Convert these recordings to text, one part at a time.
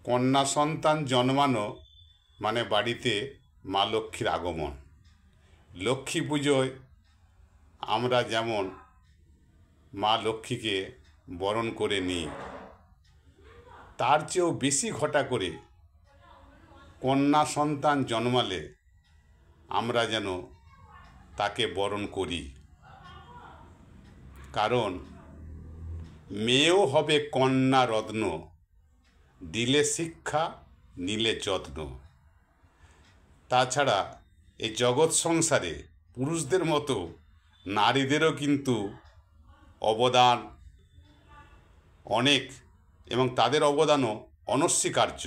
কন্যা সন্তান জন্মানো মানে বাড়িতে মা লক্ষ্মীর আগমন। লক্ষ্মী পুজোয় আমরা যেমন মা লক্ষ্মীকে বরণ করে নিই, তার চেয়েও বেশি ঘটা করে কন্যা সন্তান জন্মালে আমরা যেন তাকে বরণ করি। কারণ মেয়েও হবে কন্যা রত্ন, দিলে শিক্ষা নিলে যত্ন। তাছাড়া এই জগৎ সংসারে পুরুষদের মতো নারীদেরও কিন্তু অবদান অনেক, এবং তাদের অবদানও অনস্বীকার্য।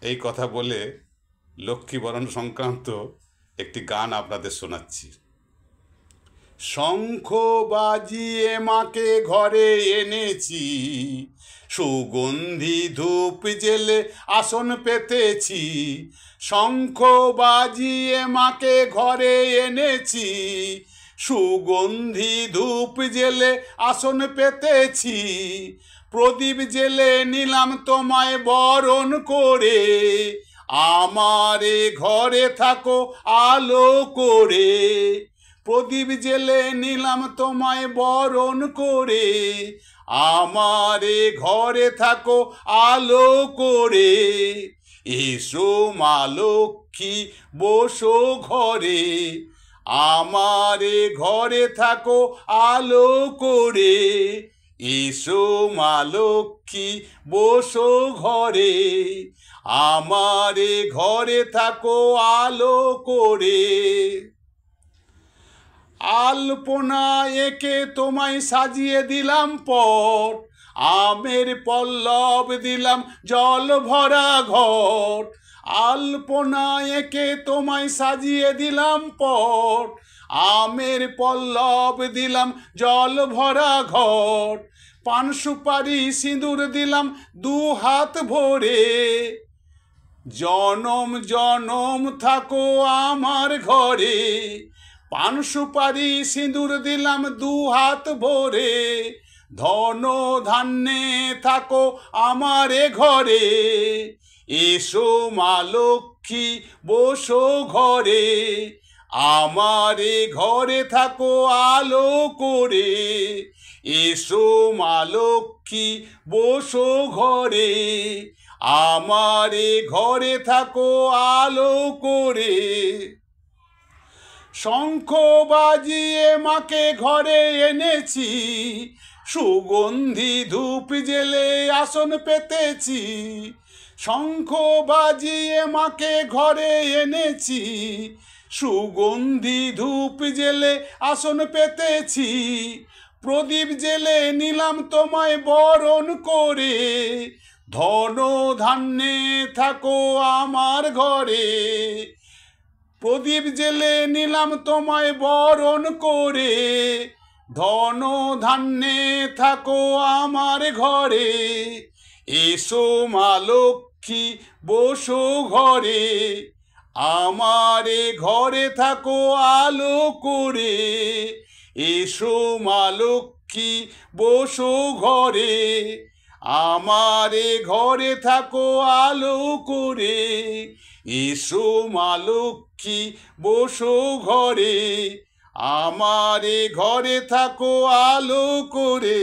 এই কথা বলে লক্ষ্মী বরণ সংক্রান্ত একটি গান আপনাদের শোনাচ্ছি। শঙ্খ বাজিয়ে মাকে ঘরে এনেছি, সুগন্ধি ধূপ জেলে আসন পেতেছি। শঙ্খ বাজিয়ে মাকে ঘরে এনেছি, সুগন্ধি ধূপ জেলে আসন পেতেছি। প্রদীপ জেলে নিলাম তোমায় বরণ করে, আমারে ঘরে থাকো আলো করে। প্রদীপ জেলে নিলাম তোমায় বরণ করে, আমারে ঘরে থাকো আলো করে। এসো মা লক্ষ্মী বসো ঘরে, আমারে ঘরে থাকো আলো করে। এসো মা লক্ষ্মী বসো ঘরে, আমারে ঘরে থাকো আলো করে। আলপনা এঁকে তোমায় সাজিয়ে দিলাম পট, আমের পল্লব দিলাম জল ভরা ঘট। আলপনা এঁকে তোমায় সাজিয়ে দিলাম পট, আমের পল্লব দিলাম জল ভরা ঘট। পান সুপারি সিঁদুর দিলাম দু হাত ভরে, জনম জনম থাকো আমার ঘরে। পান সুপারি সিঁদুর দিলাম দু হাত ভরে, ধন ধান্যে থাকো আমারে ঘরে। এসো মা লক্ষ্মী বসো ঘরে, আমারে ঘরে থাকো আলো করে। এসো মা লক্ষ্মী বসো ঘরে, আমারে ঘরে থাকো আলো করে। শঙ্খ বাজিয়ে মাকে ঘরে এনেছি, সুগন্ধি ধূপ জেলে আসন পেতেছি। শঙ্খ বাজিয়ে মাকে ঘরে এনেছি, সুগন্ধি ধূপ জেলে আসন পেতেছি। প্রদীপ জেলে নিলাম তোমায় বরণ করে, ধন ধান্যে থাকো আমার ঘরে। প্রদীপ জেলে নিলাম তোমায় বরণ করে, ধন ধান্যে থাকো আমার ঘরে। এসো মা লক্ষ্মী বসো ঘরে, আমারে ঘরে থাকো আলো করে। এসো মা লক্ষ্মী বসো ঘরে, আমারে ঘরে থাকো আলো করে। এসো মা লক্ষ্মী বসো ঘরে, আমারে ঘরে থাকো আলো করে।